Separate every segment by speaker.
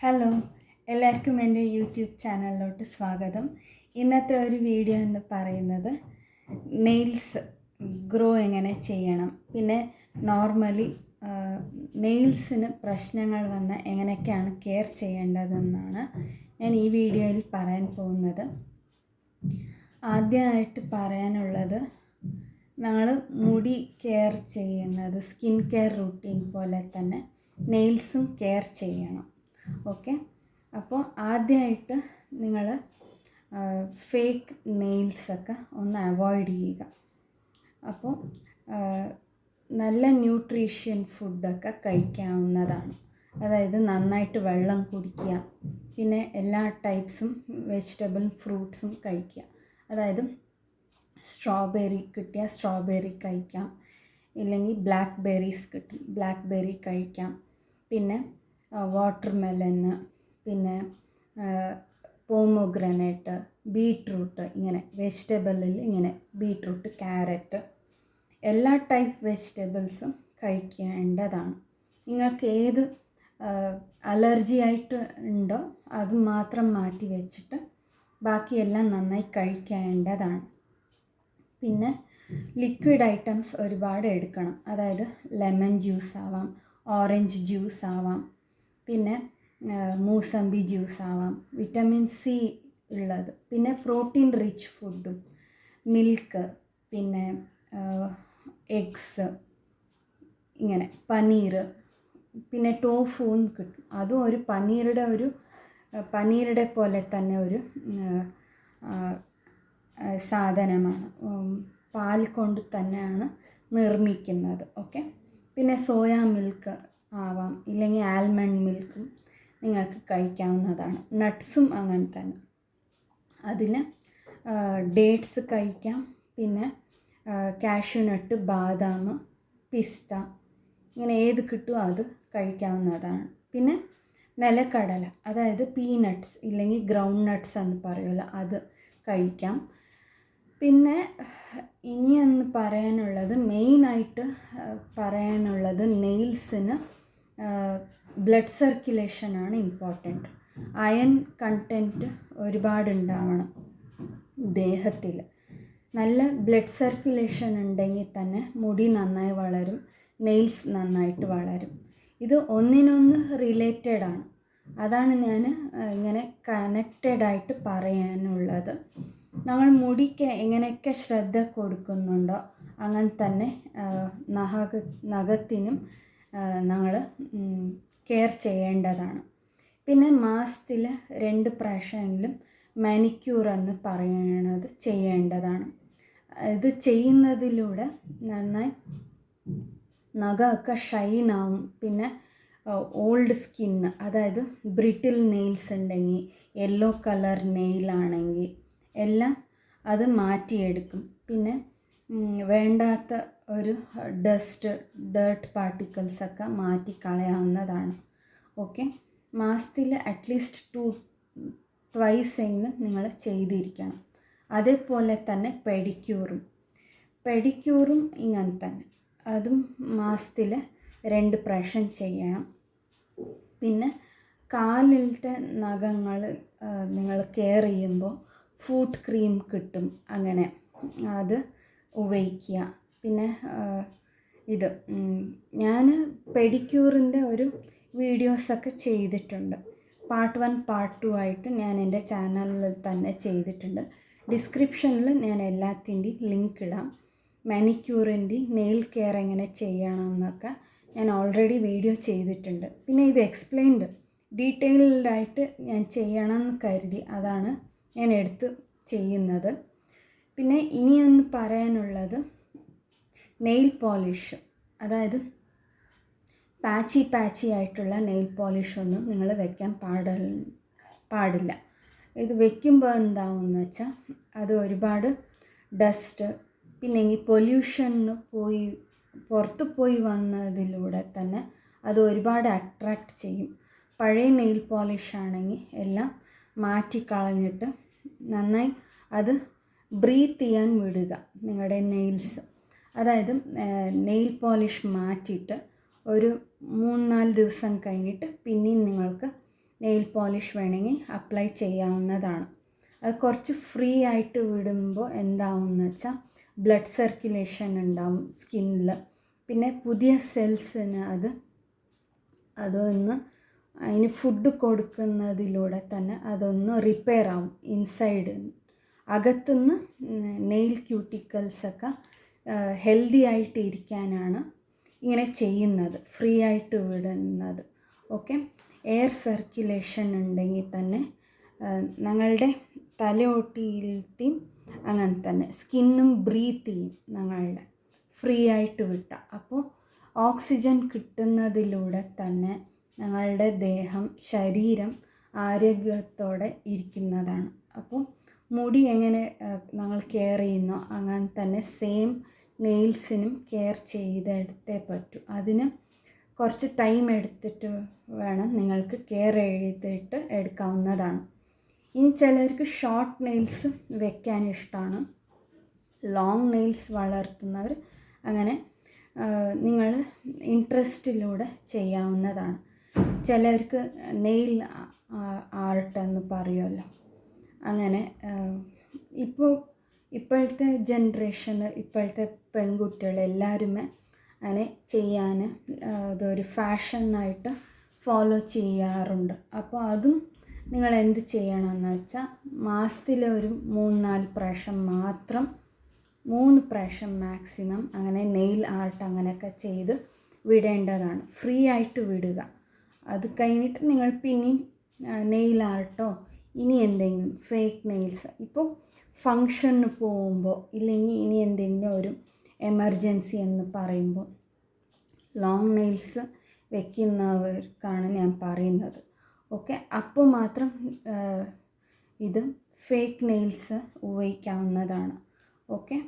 Speaker 1: Hello, എല്ലാവർക്കും എൻ്റെ YouTube ചാനലിലോട്ട് സ്വാഗതം. ഇന്നത്തെ ഒരു വീഡിയോ എന്ന് പറയുന്നത് നെയിൽസ് ഗ്രോ എങ്ങനെ ചെയ്യണം, പിന്നെ നോർമലി നെയിൽസിന് പ്രശ്നങ്ങൾ വന്ന് എങ്ങനെയൊക്കെയാണ് കെയർ ചെയ്യേണ്ടതെന്നാണ് ഞാൻ ഈ വീഡിയോയിൽ പറയാൻ പോകുന്നത്. ആദ്യമായിട്ട് പറയാനുള്ളത്, നമ്മൾ മുടി കെയർ ചെയ്യുന്നത് സ്കിൻ കെയർ റൂട്ടീൻ പോലെ തന്നെ നെയിൽസും കെയർ ചെയ്യണം. ഓക്കെ, അപ്പോൾ ആദ്യമായിട്ട് നിങ്ങൾ ഫേക്ക് നെയിൽസൊക്കെ ഒന്ന് അവോയ്ഡ് ചെയ്യുക. അപ്പോൾ നല്ല ന്യൂട്രീഷ്യൻ ഫുഡൊക്കെ കഴിക്കാവുന്നതാണ്. അതായത് നന്നായിട്ട് വെള്ളം കുടിക്കുക, പിന്നെ എല്ലാ ടൈപ്സും വെജിറ്റബിൾ ഫ്രൂട്ട്സും കഴിക്കുക. അതായത് സ്ട്രോബെറി കിട്ടിയാൽ സ്ട്രോബെറി കഴിക്കാം, ഇല്ലെങ്കിൽ ബ്ലാക്ക് ബെറീസ് കിട്ടും, ബ്ലാക്ക് ബെറി കഴിക്കാം. പിന്നെ വാട്ടർമെലന്, പിന്നെ പോമോഗ്രാനൈറ്റ്, ബീട്രൂട്ട്, ഇങ്ങനെ വെജിറ്റബിളിൽ ഇങ്ങനെ ബീട്രൂട്ട്, ക്യാരറ്റ്, എല്ലാ ടൈപ്പ് വെജിറ്റബിൾസും കഴിക്കേണ്ടതാണ്. നിങ്ങൾക്ക് ഏത് അലർജി ആയിട്ട് ഉണ്ടോ അത് മാത്രം മാറ്റി വെച്ചിട്ട് ബാക്കിയെല്ലാം നന്നായി കഴിക്കേണ്ടതാണ്. പിന്നെ ലിക്വിഡ് ഐറ്റംസ് ഒരുപാട് എടുക്കണം. അതായത് ലെമൺ ജ്യൂസ് ആവാം, ഓറഞ്ച് ജ്യൂസ് ആവാം, പിന്നെ മൂസമ്പി ജ്യൂസ് ആവാം, വിറ്റമിൻ സി ഉള്ളത്, പിന്നെ പ്രോട്ടീൻ റിച്ച് ഫുഡും, മിൽക്ക്, പിന്നെ എഗ്സ്, ഇങ്ങനെ പനീർ, പിന്നെ ടോഫുവും കിട്ടും. അതും ഒരു പനീറുടെ പോലെ തന്നെ ഒരു സാധനമാണ്, പാൽ കൊണ്ട് തന്നെയാണ് നിർമ്മിക്കുന്നത്. ഓക്കെ, പിന്നെ സോയാ മിൽക്ക് ആവാം, ഇല്ലെങ്കിൽ ആൽമണ്ട് മിൽക്കും നിങ്ങൾക്ക് കഴിക്കാവുന്നതാണ്. നട്ട്സും അങ്ങനെ തന്നെ. അതിന് ഡേറ്റ്സ് കഴിക്കാം, പിന്നെ കാഷ്യൂ നട്ട്, ബാദാം, പിസ്ത, ഇങ്ങനെ ഏത് കിട്ടുമോ അത് കഴിക്കാവുന്നതാണ്. പിന്നെ നിലക്കടല, അതായത് പീനട്ട്സ് ഇല്ലെങ്കിൽ ഗ്രൗണ്ട് നട്ട്സ് എന്ന് പറയുമല്ലോ, അത് കഴിക്കാം. പിന്നെ ഇനിയെന്ന് പറയാനുള്ളത്, മെയിനായിട്ട് പറയാനുള്ളത്, നെയിൽസിന് ബ്ലഡ് സർക്കുലേഷനാണ് ഇമ്പോർട്ടൻറ്റ്. അയൺ കണ്ടൻറ്റ് ഒരുപാടുണ്ടാവണം ദേഹത്തിൽ. നല്ല ബ്ലഡ് സർക്കുലേഷൻ ഉണ്ടെങ്കിൽ തന്നെ മുടി നന്നായി വളരും, നെയിൽസ് നന്നായിട്ട് വളരും. ഇത് ഒന്നിനൊന്ന് റിലേറ്റഡ് ആണ്. അതാണ് ഞാൻ ഇങ്ങനെ കണക്റ്റഡായിട്ട് പറയാനുള്ളത്. നമ്മൾ മുടിക്ക് എങ്ങനെയൊക്കെ ശ്രദ്ധ കൊടുക്കുന്നുണ്ടോ അങ്ങനെ തന്നെ നഖത്തിനും നമ്മൾ കെയർ ചെയ്യേണ്ടതാണ്. പിന്നെ മാസത്തിൽ 2 പ്രാവശ്യമെങ്കിലും മാനിക്യൂർ എന്ന് പറയുന്നത് ചെയ്യേണ്ടതാണ്. ഇത് ചെയ്യുന്നതിലൂടെ നന്നായി നഖമൊക്കെ ഷൈനാവും. പിന്നെ ഓൾഡ് സ്കിന്ന്, അതായത് ബ്രിട്ടിൽ നെയിൽസ് ഉണ്ടെങ്കിൽ, യെല്ലോ കളർ നെയിലാണെങ്കിൽ എല്ലാം അത് മാറ്റിയെടുക്കും. പിന്നെ വേണ്ടാത്ത ഒരു ഡേർട്ട് പാർട്ടിക്കിൾസൊക്കെ മാറ്റിക്കളയാവുന്നതാണ്. ഓക്കെ, മാസത്തിൽ അറ്റ്ലീസ്റ്റ് ട്വൈസ് എങ്കിലും നിങ്ങൾ ചെയ്തിരിക്കണം. അതേപോലെ തന്നെ പെഡിക്യൂറും ഇങ്ങനെ തന്നെ, അതും മാസത്തിൽ 2 പ്രാവശ്യം ചെയ്യണം. പിന്നെ കാലിലത്തെ നഖങ്ങൾ നിങ്ങൾ കെയർ ചെയ്യുമ്പോൾ ഫുട്ട് ക്രീം കിട്ടും, അങ്ങനെ അത് ഉപയോഗിക്കുക. പിന്നെ ഇത് ഞാൻ പെഡിക്യൂറിൻ്റെ ഒരു വീഡിയോസൊക്കെ ചെയ്തിട്ടുണ്ട്. പാർട്ട് 1 പാർട്ട് 2 ആയിട്ട് ഞാൻ എൻ്റെ ചാനലിൽ തന്നെ ചെയ്തിട്ടുണ്ട്. ഡിസ്ക്രിപ്ഷനിൽ ഞാൻ എല്ലാത്തിൻ്റെയും ലിങ്ക് ഇടാം. മാനിക്യൂറിൻ്റെയും നെയിൽ കെയർ എങ്ങനെ ചെയ്യണമെന്നൊക്കെ ഞാൻ ഓൾറെഡി വീഡിയോ ചെയ്തിട്ടുണ്ട്. പിന്നെ ഇത് എക്സ്പ്ലെയിൻഡ് ഡീറ്റെയിൽഡായിട്ട് ഞാൻ ചെയ്യണമെന്ന് കരുതി, അതാണ് ഞാൻ എടുത്ത് ചെയ്യുന്നത്. പിന്നെ ഇനിയൊന്ന് പറയാനുള്ളത്, നെയിൽ പോളിഷ്, അതായത് പാച്ചി ആയിട്ടുള്ള നെയിൽ പോളിഷൊന്നും നിങ്ങൾ വെക്കാൻ പാടില്ല. ഇത് വെക്കുമ്പോൾ എന്താവുമെന്ന് വെച്ചാൽ അത് ഒരുപാട് ഡസ്റ്റ്, പിന്നെ ഈ പൊല്യൂഷന് പുറത്ത് പോയി വന്നതിലൂടെ തന്നെ അത് ഒരുപാട് അട്രാക്റ്റ് ചെയ്യും. പഴയ നെയിൽ പോളിഷ് ആണെങ്കിൽ എല്ലാം മാറ്റിക്കളഞ്ഞിട്ട് നന്നായി അത് ബ്രീത്ത് ചെയ്യാൻ വിടുക നിങ്ങളുടെ നെയിൽസ്. അതായത് നെയിൽ പോളിഷ് മാറ്റിയിട്ട് ഒരു 3-4 ദിവസം കഴിഞ്ഞിട്ട് പിന്നെയും നിങ്ങൾക്ക് നെയിൽ പോളിഷ് വേണമെങ്കിൽ അപ്ലൈ ചെയ്യാവുന്നതാണ്. അത് കുറച്ച് ഫ്രീ ആയിട്ട് വിടുമ്പോൾ എന്താവുമെന്ന് വെച്ചാൽ ബ്ലഡ് സർക്കുലേഷൻ ഉണ്ടാവും സ്കിന്നിൽ. പിന്നെ പുതിയ സെൽസിന് അതൊന്ന് അതിന് ഫുഡ് കൊടുക്കുന്നതിലൂടെ തന്നെ അതൊന്ന് റിപ്പയർ ആവും. ഇൻസൈഡ് അകത്തുനിന്ന് നെയിൽ ക്യൂട്ടിക്കൽസൊക്കെ ഹെൽത്തി ആയിട്ട് ഇരിക്കാനാണ് ഇങ്ങനെ ചെയ്യുന്നത്, ഫ്രീ ആയിട്ട് വിടുന്നത്. ഓക്കെ, എയർ സർക്കുലേഷൻ ഉണ്ടെങ്കിൽ തന്നെ ഞങ്ങളുടെ തലയോട്ടിയിലത്തെയും അങ്ങനെ തന്നെ സ്കിന്നും ബ്രീത്ത് ചെയ്യും ഞങ്ങളുടെ ഫ്രീ ആയിട്ട് വിട്ടാൽ. അപ്പോൾ ഓക്സിജൻ കിട്ടുന്നതിലൂടെ തന്നെ ഞങ്ങളുടെ ദേഹം, ശരീരം ആരോഗ്യത്തോടെ ഇരിക്കുന്നതാണ്. അപ്പോൾ മുടി എങ്ങനെ ഞങ്ങൾ കെയർ ചെയ്യുന്നോ അങ്ങനെ തന്നെ സെയിം നെയിൽസിനും കെയർ ചെയ്തെടുത്തേ പറ്റൂ. അതിന് കുറച്ച് ടൈം എടുത്തിട്ട് വേണം നിങ്ങൾക്ക് കെയർ ചെയ്തിട്ട് എടുക്കാവുന്നതാണ്. ഇനി ചിലർക്ക് ഷോർട്ട് നെയിൽസ് വെക്കാൻ ഇഷ്ടമാണ്. ലോങ് നെയിൽസ് വളർത്തുന്നവർ അങ്ങനെ നിങ്ങൾ ഇൻട്രസ്റ്റിലൂടെ ചെയ്യാവുന്നതാണ്. ചിലർക്ക് നെയിൽ ആർട്ട് എന്ന് പറയുമല്ലോ, അങ്ങനെ ഇപ്പോഴത്തെ ജനറേഷന് ഇപ്പോഴത്തെ പെൺകുട്ടികൾ എല്ലാവരുമേ അങ്ങനെ ചെയ്യാൻ അതൊരു ഫാഷനായിട്ട് ഫോളോ ചെയ്യാറുണ്ട്. അപ്പോൾ അതും നിങ്ങൾ എന്ത് ചെയ്യണമെന്ന് വെച്ചാൽ മാസത്തിലൊരു 3-4 പ്രാവശ്യം മാത്രം, 3 പ്രാവശ്യം മാക്സിമം അങ്ങനെ നെയിൽ ആർട്ട് അങ്ങനെയൊക്കെ ചെയ്ത് വിടേണ്ടതാണ്. ഫ്രീ ആയിട്ട് വിടുക. അത് കഴിഞ്ഞിട്ട് നിങ്ങൾ പിന്നെയും നെയിൽ ആർട്ടോ ഇനി എന്തെങ്കിലും ഫേക്ക് നെയിൽസ് ഇപ്പോൾ ഫങ്ഷന് പോകുമ്പോൾ ഇല്ലെങ്കിൽ ഇനി എന്തെങ്കിലും ഒരു എമർജൻസി എന്ന് പറയുമ്പോൾ ലോങ് നെയിൽസ് വെക്കുന്നവർക്കാണ് ഞാൻ പറയുന്നത്. ഓക്കെ, അപ്പോൾ മാത്രം ഇത് ഫേക്ക് നെയിൽസ് ഉപയോഗിക്കാവുന്നതാണ്. ഓക്കെ,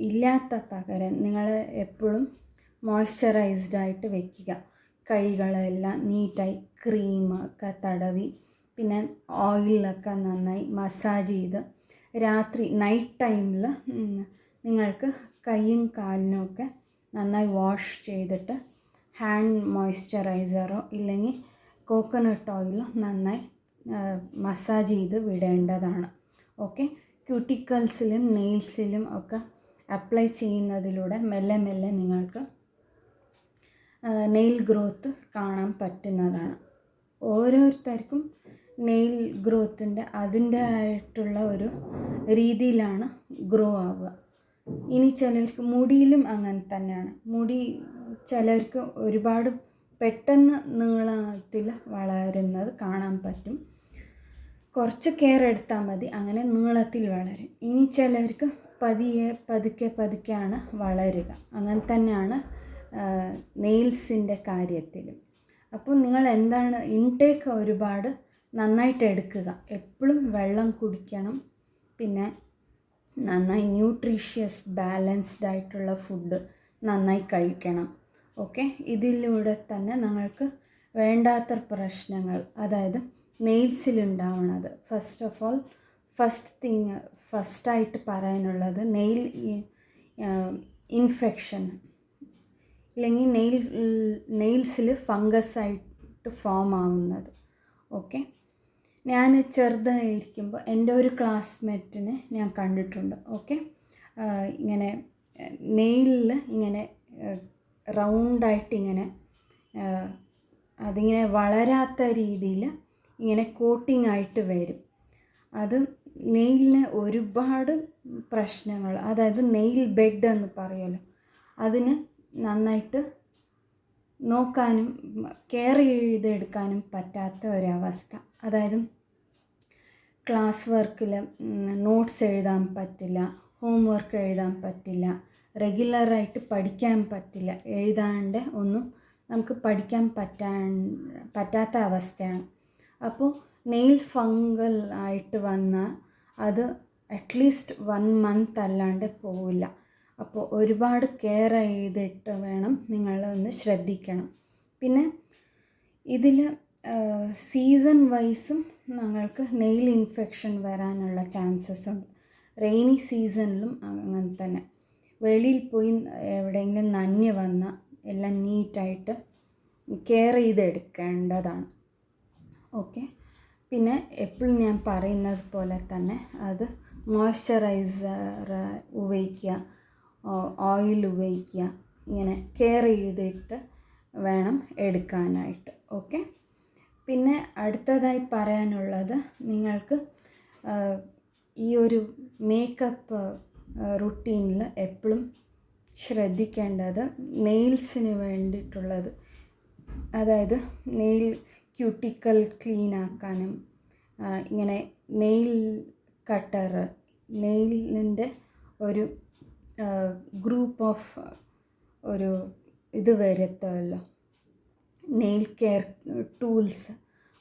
Speaker 1: ഇല്ലാത്ത പകരം നിങ്ങൾ എപ്പോഴും മോയ്സ്ചറൈസ്ഡ് ആയിട്ട് വെക്കുക. കൈകളെല്ലാം നീറ്റായി ക്രീമൊക്കെ തടവി പിന്നെ ഓയിലൊക്കെ നന്നായി മസാജ് ചെയ്ത് രാത്രി നൈറ്റ് ടൈമിൽ നിങ്ങൾക്ക് കൈയും കാലിനുമൊക്കെ നന്നായി വാഷ് ചെയ്തിട്ട് ഹാൻഡ് മോയ്സ്ചറൈസറോ ഇല്ലെങ്കിൽ കോക്കനട്ട് ഓയിലോ നന്നായി മസാജ് ചെയ്ത് വിടേണ്ടതാണ്. ഓക്കെ, ക്യൂട്ടിക്കൽസിലും നെയിൽസിലും ഒക്കെ അപ്ലൈ ചെയ്യുന്നതിലൂടെ മെല്ലെ മെല്ലെ നിങ്ങൾക്ക് നെയിൽ ഗ്രോത്ത് കാണാൻ പറ്റുന്നതാണ്. ഓരോരുത്തർക്കും നെയിൽ ഗ്രോത്തിൻ്റെ അതിൻ്റെതായിട്ടുള്ള ഒരു രീതിയിലാണ് ഗ്രോ ആവുക. ഇനി ചിലർക്ക് മുടിയിലും അങ്ങനെ തന്നെയാണ്. മുടി ചിലർക്ക് ഒരുപാട് പെട്ടെന്ന് നീളത്തിൽ വളരുന്നത് കാണാൻ പറ്റും. കുറച്ച് കെയർ എടുത്താൽ മതി, അങ്ങനെ നീളത്തിൽ വളരും. ഇനി ചിലർക്ക് പതുക്കെയാണ് വളരുക. അങ്ങനെ തന്നെയാണ് നെയിൽസിൻ്റെ കാര്യത്തിലും. അപ്പോൾ നിങ്ങൾ എന്താണ് ഇൻടേക്ക് ഒരുപാട് നന്നായിട്ട് എടുക്കുക. എപ്പോഴും വെള്ളം കുടിക്കണം. പിന്നെ നന്നായി ന്യൂട്രീഷ്യസ് ബാലൻസ്ഡ് ആയിട്ടുള്ള ഫുഡ് നന്നായി കഴിക്കണം. ഓക്കെ, ഇതിലൂടെ തന്നെ നിങ്ങൾക്ക് വേണ്ടാത്ത പ്രശ്നങ്ങൾ, അതായത് നെയിൽസിലുണ്ടാവുന്നത്, ഫസ്റ്റായിട്ട് പറയാനുള്ളത് നെയിൽ ഇൻഫെക്ഷൻ ഇല്ലെങ്കിൽ നെയിൽസിൽ ഫംഗസായിട്ട് ഫോം ആവുന്നത്. ഓക്കെ, ഞാൻ ചെറുതായിരിക്കുമ്പോൾ എൻ്റെ ഒരു ക്ലാസ്മേറ്റിനെ ഞാൻ കണ്ടിട്ടുണ്ട്. ഓക്കെ, ഇങ്ങനെ നെയിലിൽ ഇങ്ങനെ റൗണ്ടായിട്ട് ഇങ്ങനെ അതിങ്ങനെ വളരാത്ത രീതിയിൽ ഇങ്ങനെ കോട്ടിംഗ് ആയിട്ട് വരും. അത് നെയിലിന് ഒരുപാട് പ്രശ്നങ്ങൾ, അതായത് നെയിൽ ബെഡ് എന്ന് പറയുമല്ലോ, അതിന് നന്നായിട്ട് നോക്കാനും കെയർ ചെയ്തെടുക്കാനും പറ്റാത്ത ഒരവസ്ഥ. അതായത് ക്ലാസ് വർക്കിൽ നോട്ട്സ് എഴുതാൻ പറ്റില്ല, ഹോം വർക്ക് എഴുതാൻ പറ്റില്ല, റെഗുലറായിട്ട് പഠിക്കാൻ പറ്റില്ല. എഴുതാണ്ട് ഒന്നും നമുക്ക് പഠിക്കാൻ പറ്റാത്ത അവസ്ഥയാണ്. അപ്പോൾ നെയിൽ ഫംഗൽ ആയിട്ട് വന്നാൽ അത് അറ്റ്ലീസ്റ്റ് 1 month അല്ലാണ്ട് പോവില്ല. അപ്പോൾ ഒരുപാട് കെയർ ചെയ്തിട്ട് വേണം നിങ്ങളൊന്ന് ശ്രദ്ധിക്കണം. പിന്നെ ഇതിൽ സീസൺ വൈസും ഞങ്ങൾക്ക് നെയിൽ ഇൻഫെക്ഷൻ വരാനുള്ള ചാൻസസ് ഉണ്ട്. റെയിനി സീസണിലും അങ്ങനെ തന്നെ. വെളിയിൽ പോയി എവിടെയെങ്കിലും നനഞ്ഞ് വന്നാൽ എല്ലാം നീറ്റായിട്ട് കെയർ ചെയ്തെടുക്കേണ്ടതാണ്. ഓക്കെ. പിന്നെ എപ്പോഴും ഞാൻ പറയുന്നത് പോലെ തന്നെ അത് മോയ്സ്ചറൈസർ ഉപയോഗിക്കുക, ഓയിൽ ഉപയോഗിക്കുക, ഇങ്ങനെ കെയർ ചെയ്തിട്ട് വേണം എടുക്കാനായിട്ട്. ഓക്കെ. പിന്നെ അടുത്തതായി പറയാനുള്ളത്, നിങ്ങൾക്ക് ഈ ഒരു മേക്കപ്പ് റുട്ടീനിൽ എപ്പോഴും ശ്രദ്ധിക്കേണ്ടത് നെയിൽസിന് വേണ്ടിയിട്ടുള്ളത്, അതായത് നെയിൽ ക്യൂട്ടിക്കൽ ക്ലീൻ ആക്കാനും ഇങ്ങനെ നെയിൽ കട്ടർ, നെയിലിൻ്റെ ഒരു ഗ്രൂപ്പ് ഓഫ് ഒരു ഇത് വരുത്തുമല്ലോ, നെയിൽ കെയർ ടൂൾസ്,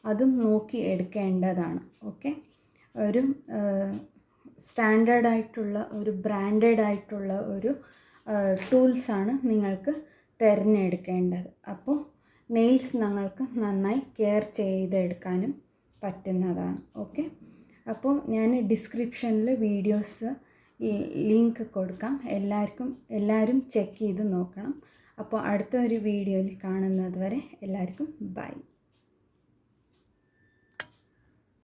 Speaker 1: അതും നോക്കി എടുക്കേണ്ടതാണ്. ഓക്കെ. ഒരു സ്റ്റാൻഡേർഡായിട്ടുള്ള ഒരു ബ്രാൻഡഡ് ആയിട്ടുള്ള ഒരു ടൂൾസാണ് നിങ്ങൾക്ക് തിരഞ്ഞെടുക്കേണ്ടത്. അപ്പോൾ നെയിൽസ് നിങ്ങൾക്ക് നന്നായി കെയർ ചെയ്തെടുക്കാനും പറ്റുന്നതാണ്. ഓക്കെ. അപ്പോൾ ഞാൻ ഡിസ്ക്രിപ്ഷനിൽ വീഡിയോസ് ലിങ്ക് കൊടുക്കാം, എല്ലാവരും ചെക്ക് ചെയ്ത് നോക്കണം. അപ്പോൾ അടുത്ത ഒരു വീഡിയോയിൽ കാണുന്നത് വരെ എല്ലാവർക്കും ബൈ.